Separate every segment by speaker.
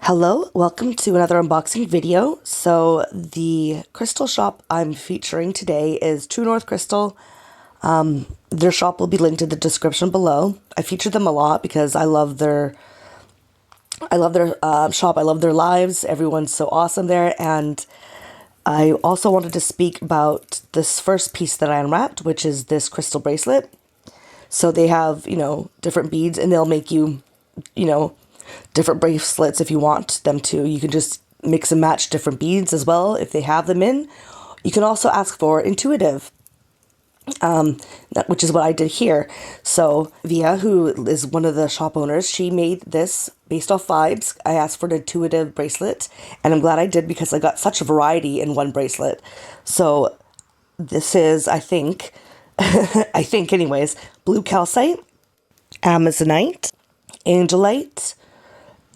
Speaker 1: Hello, welcome to another unboxing video. So the crystal shop I'm featuring today is True North Crystal. Their shop will be linked in the description below. I feature them a lot because I love their shop. I love their lives. Everyone's so awesome there. And I also wanted to speak about this first piece that I unwrapped, which is this crystal bracelet. So they have, different beads, and they'll make you, different bracelets if you want them to. You can just mix and match different beads as well if they have them in. You can also ask for intuitive, which is what I did here. So Via, who is one of the shop owners, she made this based off vibes. I asked for an intuitive bracelet, and I'm glad I did because I got such a variety in one bracelet. So this is, I think, anyways, blue calcite, amazonite, angelite,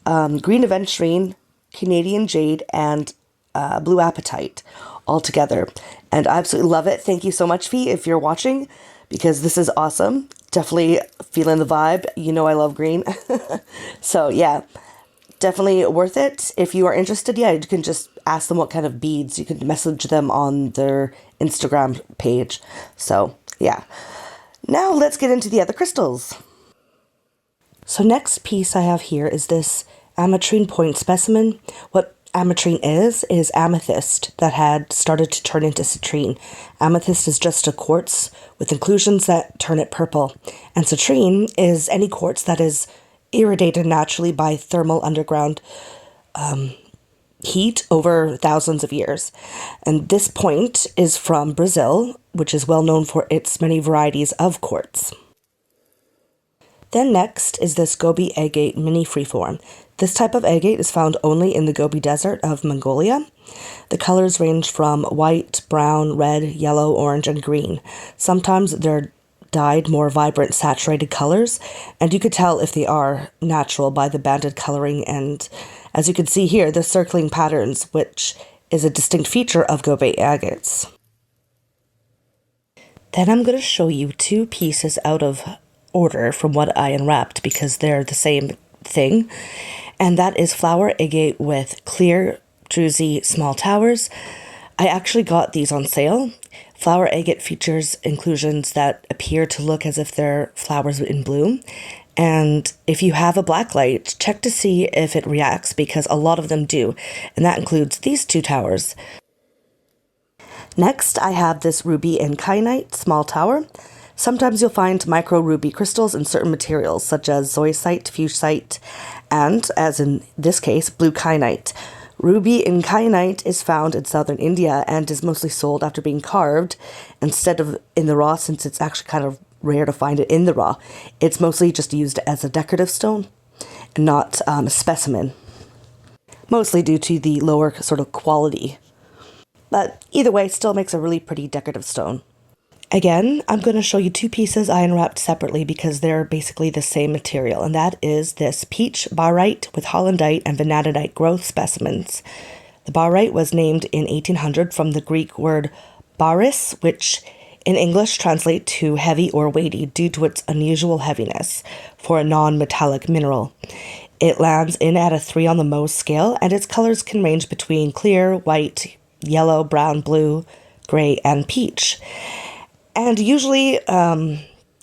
Speaker 1: green aventurine, Canadian jade, and blue apatite all together. And I absolutely love it. Thank you so much, Fee, if you're watching, because this is awesome. Definitely feeling the vibe. You know I love green. So yeah, definitely worth it. If you are interested, yeah, you can just ask them what kind of beads. You can message them on their Instagram page. So yeah. Now let's get into the other crystals. So next piece I have here is this ametrine point specimen. What ametrine is amethyst that had started to turn into citrine. Amethyst is just a quartz with inclusions that turn it purple. And citrine is any quartz that is irradiated naturally by thermal underground heat over thousands of years. And this point is from Brazil, which is well known for its many varieties of quartz. Then next is this Gobi agate mini freeform. This type of agate is found only in the Gobi Desert of Mongolia. The colors range from white, brown, red, yellow, orange, and green. Sometimes they're dyed more vibrant saturated colors, and you could tell if they are natural by the banded coloring, and as you can see here, the circling patterns, which is a distinct feature of Gobi agates. Then I'm going to show you two pieces out of order from what I unwrapped because they're the same thing, and that is flower agate with clear druzy small towers. I actually got these on sale. Flower agate features inclusions that appear to look as if they're flowers in bloom, and if you have a black light, check to see if it reacts because a lot of them do, and that includes these two towers. Next, I have this ruby and kyanite small tower. Sometimes you'll find micro ruby crystals in certain materials, such as zoisite, fusite, and, as in this case, blue kyanite. Ruby and kyanite is found in southern India and is mostly sold after being carved instead of in the raw, since it's actually kind of rare to find it in the raw. It's mostly just used as a decorative stone, and not a specimen, mostly due to the lower sort of quality. But either way, still makes a really pretty decorative stone. Again, I'm going to show you two pieces I unwrapped separately because they're basically the same material, and that is this peach barite with hollandite and vanadinite growth specimens. The barite was named in 1800 from the Greek word baris, which in English translates to heavy or weighty due to its unusual heaviness for a non-metallic mineral. It lands in at a 3 on the Mohs scale, and its colors can range between clear, white, yellow, brown, blue, gray, and peach. And usually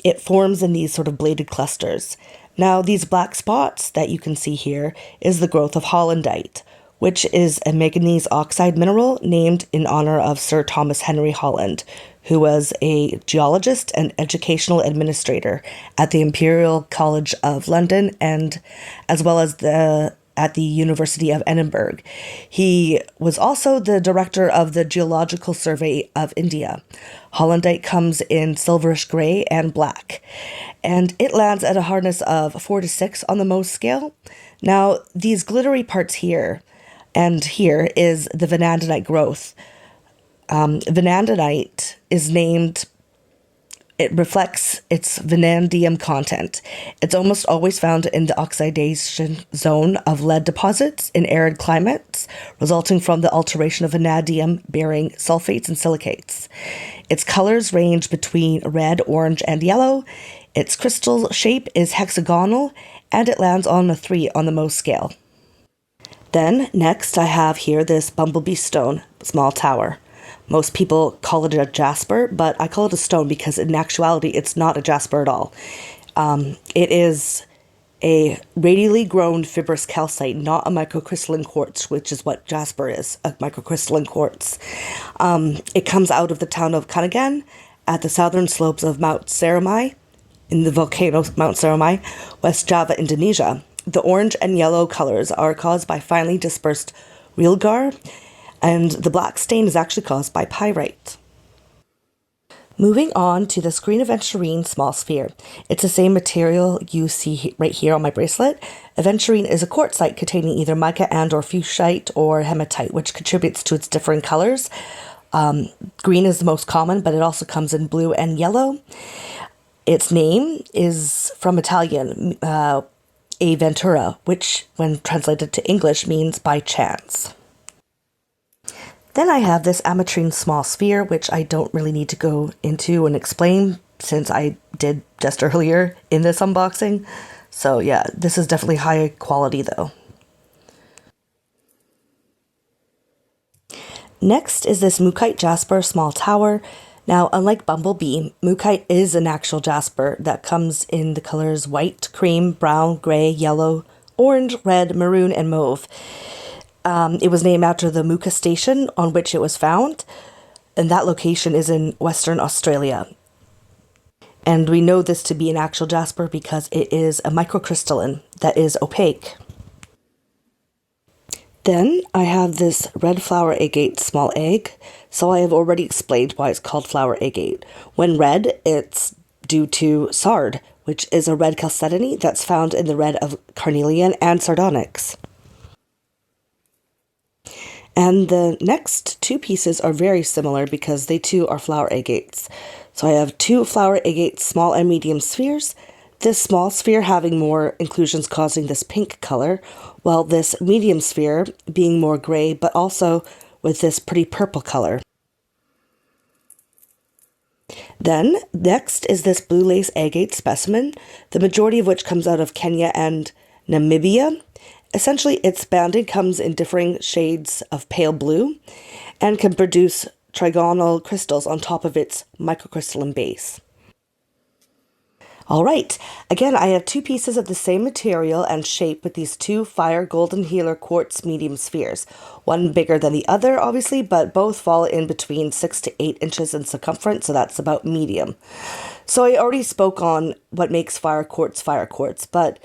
Speaker 1: it forms in these sort of bladed clusters. Now, these black spots that you can see here is the growth of hollandite, which is a manganese oxide mineral named in honor of Sir Thomas Henry Holland, who was a geologist and educational administrator at the Imperial College of London and as well as at the University of Edinburgh. He was also the director of the Geological Survey of India. Hollandite comes in silverish gray and black, and it lands at a hardness of 4 to 6 on the Mohs scale. Now, these glittery parts here and here is the vanadinite growth. Vanadinite is named, it reflects its vanadium content. It's almost always found in the oxidation zone of lead deposits in arid climates, resulting from the alteration of vanadium-bearing sulfates and silicates. Its colors range between red, orange, and yellow. Its crystal shape is hexagonal, and it lands on a 3 on the Mohs scale. Then next I have here this bumblebee stone, small tower. Most people call it a jasper, but I call it a stone because in actuality it's not a jasper at all. It is a radially grown fibrous calcite, not a microcrystalline quartz, which is what jasper is, a microcrystalline quartz. It comes out of the town of Kanagan at the southern slopes of Mount Seramai, in the volcano Mount Seramai, West Java, Indonesia. The orange and yellow colors are caused by finely dispersed realgar, and the black stain is actually caused by pyrite. Moving on to the screen aventurine small sphere. It's the same material you see right here on my bracelet. Aventurine is a quartzite containing either mica and or fuchsite or hematite, which contributes to its differing colors. Green is the most common, but it also comes in blue and yellow. Its name is from Italian, Aventura, which when translated to English means by chance. Then I have this ametrine small sphere, which I don't really need to go into and explain since I did just earlier in this unboxing. So yeah, this is definitely high quality though. Next is this Mookaite Jasper small tower. Now, unlike Bumblebee, Mookaite is an actual jasper that comes in the colors white, cream, brown, gray, yellow, orange, red, maroon, and mauve. It was named after the Mooka station on which it was found, and that location is in Western Australia. And we know this to be an actual jasper because it is a microcrystalline that is opaque. Then I have this red flower agate small egg. So I have already explained why it's called flower agate. When red, it's due to sard, which is a red chalcedony that's found in the red of carnelian and sardonyx. And the next two pieces are very similar because they too are flower agates. So I have two flower agate small and medium spheres. This small sphere having more inclusions causing this pink color, while this medium sphere being more gray, but also with this pretty purple color. Then, next is this blue lace agate specimen, the majority of which comes out of Kenya and Namibia. Essentially, its banding comes in differing shades of pale blue and can produce trigonal crystals on top of its microcrystalline base. All right, again, I have two pieces of the same material and shape with these two fire golden healer quartz medium spheres. One bigger than the other, obviously, but both fall in between 6 to 8 inches in circumference, so that's about medium. So I already spoke on what makes fire quartz, but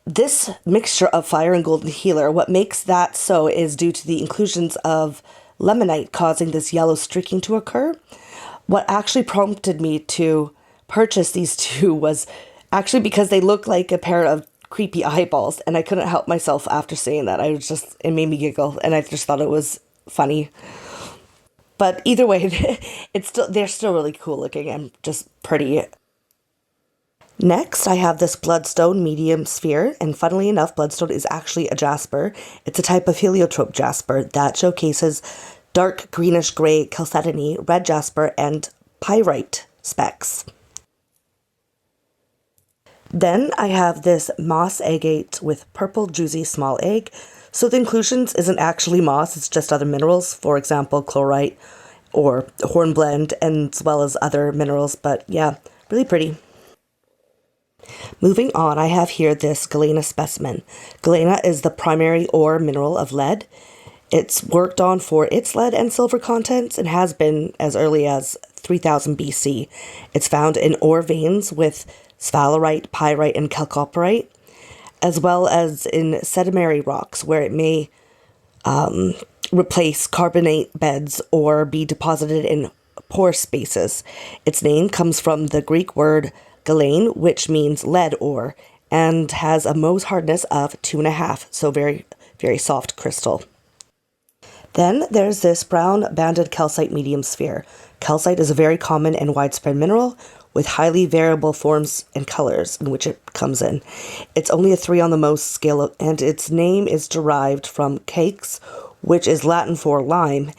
Speaker 1: this mixture of fire and golden healer, what makes that so is due to the inclusions of lemonite causing this yellow streaking to occur. What actually prompted me to purchase these two was actually because they look like a pair of creepy eyeballs, and I couldn't help myself after saying that. It made me giggle, and I just thought it was funny. But either way, they're still really cool looking and just pretty. Next, I have this bloodstone medium sphere, and funnily enough, bloodstone is actually a jasper. It's a type of heliotrope jasper that showcases dark greenish-gray chalcedony, red jasper, and pyrite specks. Then I have this moss agate with purple juicy small egg. So the inclusions isn't actually moss, it's just other minerals, for example, chlorite or hornblende, and as well as other minerals, but yeah, really pretty. Moving on, I have here this galena specimen. Galena is the primary ore mineral of lead. It's worked on for its lead and silver contents and has been as early as 3000 BC. It's found in ore veins with sphalerite, pyrite, and chalcopyrite, as well as in sedimentary rocks where it may replace carbonate beds or be deposited in pore spaces. Its name comes from the Greek word galene, which means lead ore, and has a Mohs hardness of 2.5, so very, very soft crystal. Then there's this brown banded calcite medium sphere. Calcite is a very common and widespread mineral with highly variable forms and colors in which it comes in. It's only a 3 on the Mohs scale, and its name is derived from calx, which is Latin for lime.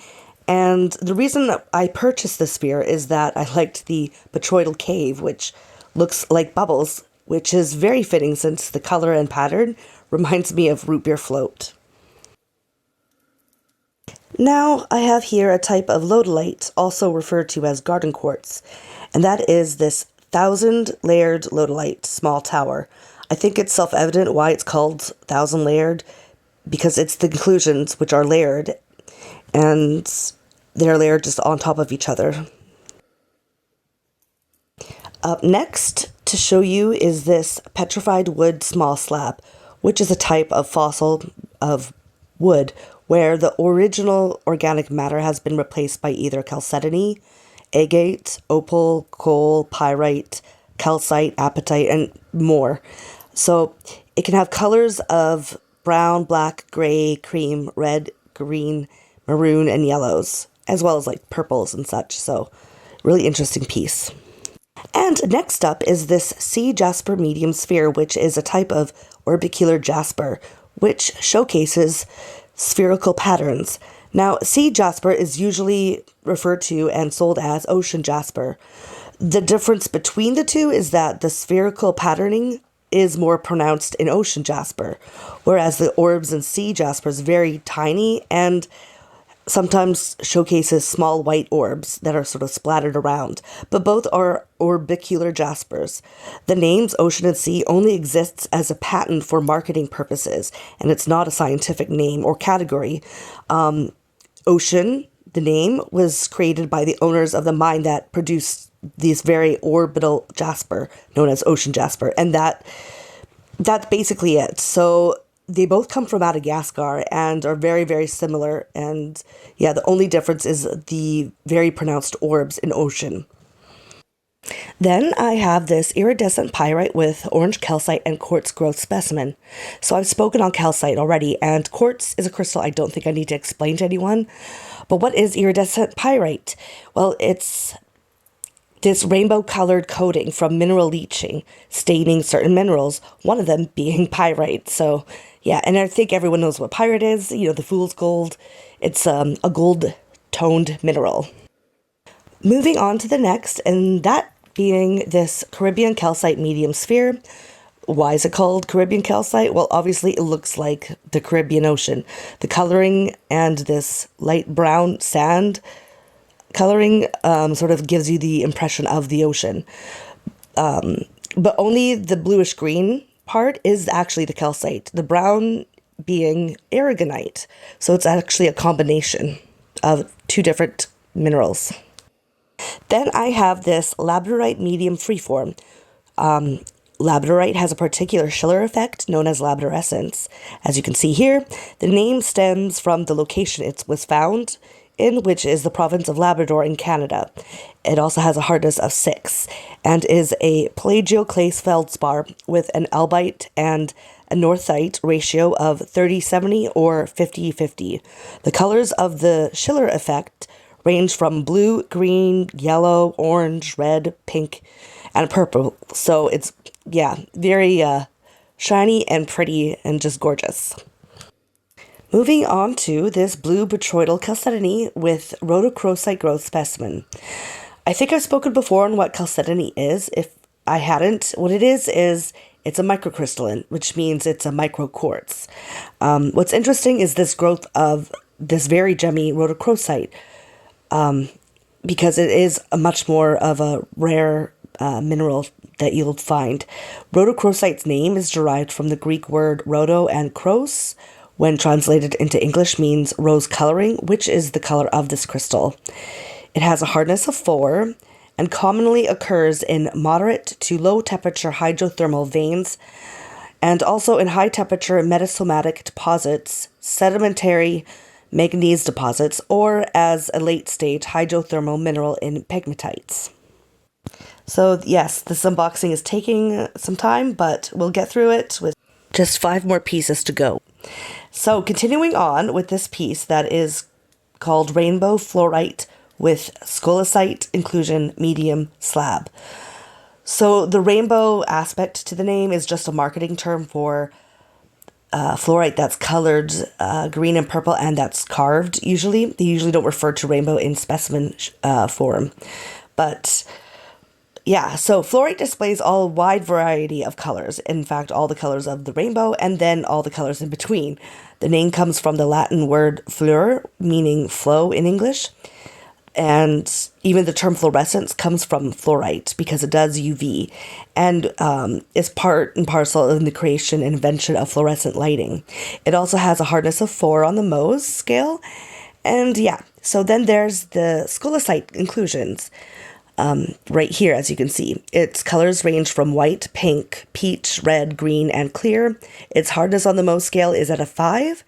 Speaker 1: And the reason that I purchased this sphere is that I liked the botryoidal cave, which looks like bubbles, which is very fitting since the color and pattern reminds me of root beer float. Now I have here a type of lodolite, also referred to as garden quartz, and that is this 1,000-layered lodolite small tower. I think it's self-evident why it's called 1,000-layered, because it's the inclusions which are layered, and they're layered just on top of each other. Up next to show you is this petrified wood small slab, which is a type of fossil of wood where the original organic matter has been replaced by either chalcedony, agate, opal, coal, pyrite, calcite, apatite, and more. So it can have colors of brown, black, gray, cream, red, green, maroon, and yellows, as well as like purples and such. So really interesting piece. And next up is this sea jasper medium sphere, which is a type of orbicular jasper, which showcases spherical patterns. Now, sea jasper is usually referred to and sold as ocean jasper. The difference between the two is that the spherical patterning is more pronounced in ocean jasper, whereas the orbs in sea jasper is very tiny and sometimes showcases small white orbs that are sort of splattered around, but both are orbicular jaspers. The names ocean and sea only exists as a patent for marketing purposes, and it's not a scientific name or category. Ocean, the name, was created by the owners of the mine that produced this very orbital jasper known as ocean jasper, and that's basically it. So they both come from Madagascar and are very, very similar. And yeah, the only difference is the very pronounced orbs in ocean. Then I have this iridescent pyrite with orange calcite and quartz growth specimen. So I've spoken on calcite already, and quartz is a crystal I don't think I need to explain to anyone. But what is iridescent pyrite? Well, it's this rainbow-colored coating from mineral leaching, staining certain minerals, one of them being pyrite. So, yeah, and I think everyone knows what pyrite is, the fool's gold. It's a gold-toned mineral. Moving on to the next, and that being this Caribbean calcite medium sphere. Why is it called Caribbean calcite? Well, obviously it looks like the Caribbean Ocean. The coloring and this light brown sand coloring sort of gives you the impression of the ocean. But only the bluish green part is actually the calcite, the brown being aragonite. So it's actually a combination of two different minerals. Then I have this labradorite medium freeform. Labradorite has a particular Schiller effect known as labradorescence. As you can see here, the name stems from the location it was found in, which is the province of Labrador in Canada. It also has a hardness of 6 and is a plagioclase feldspar with an albite and a northite ratio of 30-70 or 50-50. The colors of the Schiller effect range from blue, green, yellow, orange, red, pink, and purple. So it's, very shiny and pretty and just gorgeous. Moving on to this blue botryoidal chalcedony with rhodochrosite growth specimen. I think I've spoken before on what chalcedony is. If I hadn't, what it is it's a microcrystalline, which means it's a microquartz. What's interesting is this growth of this very gemmy rhodochrosite, because it is a much more of a rare mineral that you'll find. Rhodochrosite's name is derived from the Greek word rhodo and kros, when translated into English means rose coloring, which is the color of this crystal. It has a hardness of 4 and commonly occurs in moderate to low temperature hydrothermal veins and also in high temperature metasomatic deposits, sedimentary manganese deposits, or as a late stage hydrothermal mineral in pegmatites. So yes, this unboxing is taking some time, but we'll get through it with just 5 more pieces to go. So continuing on with this piece that is called Rainbow Fluorite with Scolecite Inclusion Medium Slab. So the rainbow aspect to the name is just a marketing term for fluorite that's colored green and purple and that's carved usually. They usually don't refer to rainbow in specimen form. But Yeah, so fluorite displays all wide variety of colors. In fact, all the colors of the rainbow and then all the colors in between. The name comes from the Latin word fluor, meaning flow in English. And even the term fluorescence comes from fluorite because it does UV and is part and parcel in the creation and invention of fluorescent lighting. It also has a hardness of 4 on the Mohs scale. And yeah, so then there's the scolecite inclusions. Right here, as you can see, its colors range from white, pink, peach, red, green, and clear. Its hardness on the Mohs scale is at a 5.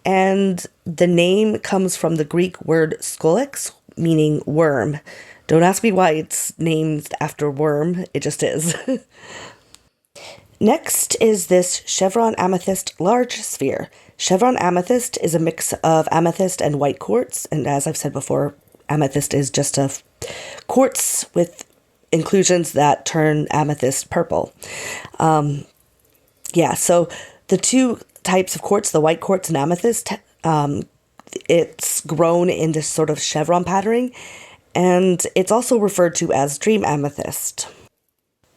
Speaker 1: And the name comes from the Greek word scolex, meaning worm. Don't ask me why it's named after worm, it just is. Next is this chevron amethyst large sphere. Chevron amethyst is a mix of amethyst and white quartz, and as I've said before, amethyst is just a quartz with inclusions that turn amethyst purple. So the two types of quartz, the white quartz and amethyst, it's grown in this sort of chevron patterning, and it's also referred to as dream amethyst.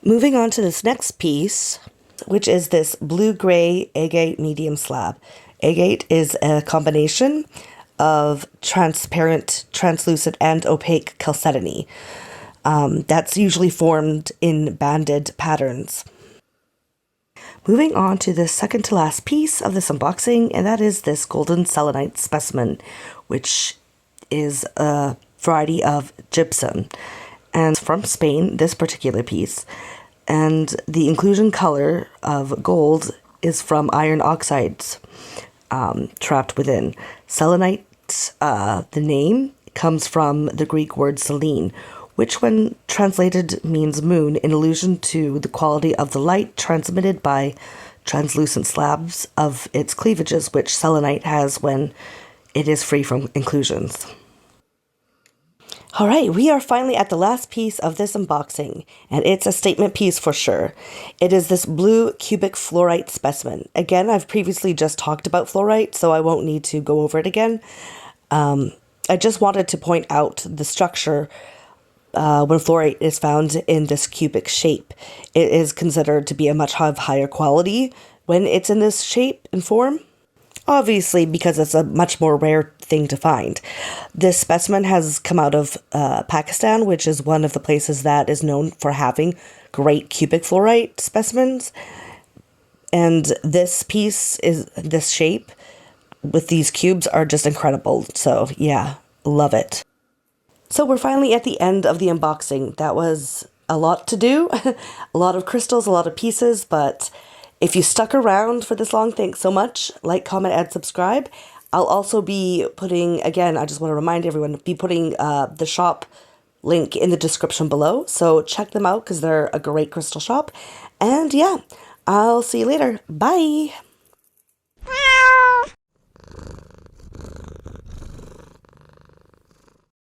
Speaker 1: Moving on to this next piece, which is this blue-gray agate medium slab. Agate is a combination of transparent, translucent, and opaque chalcedony. That's usually formed in banded patterns. Moving on to the second to last piece of this unboxing, and that is this golden selenite specimen, which is a variety of gypsum. And from Spain, this particular piece. And the inclusion color of gold is from iron oxides trapped within. Selenite, the name, comes from the Greek word selene, which when translated means moon, in allusion to the quality of the light transmitted by translucent slabs of its cleavages, which selenite has when it is free from inclusions. Alright, we are finally at the last piece of this unboxing, and it's a statement piece for sure. It is this blue cubic fluorite specimen. Again, I've previously just talked about fluorite, so I won't need to go over it again. I just wanted to point out the structure when fluorite is found in this cubic shape. It is considered to be a much higher quality when it's in this shape and form. Obviously, because it's a much more rare thing to find. This specimen has come out of Pakistan, which is one of the places that is known for having great cubic fluorite specimens. And this piece, is this shape with these cubes, are just incredible. So yeah, love it. So we're finally at the end of the unboxing. That was a lot to do, a lot of crystals, a lot of pieces, but if you stuck around for this long, thanks so much. Like, comment, and subscribe. I'll also be putting, again, I just want to remind everyone, be putting the shop link in the description below. So check them out because they're a great crystal shop. And yeah, I'll see you later. Bye.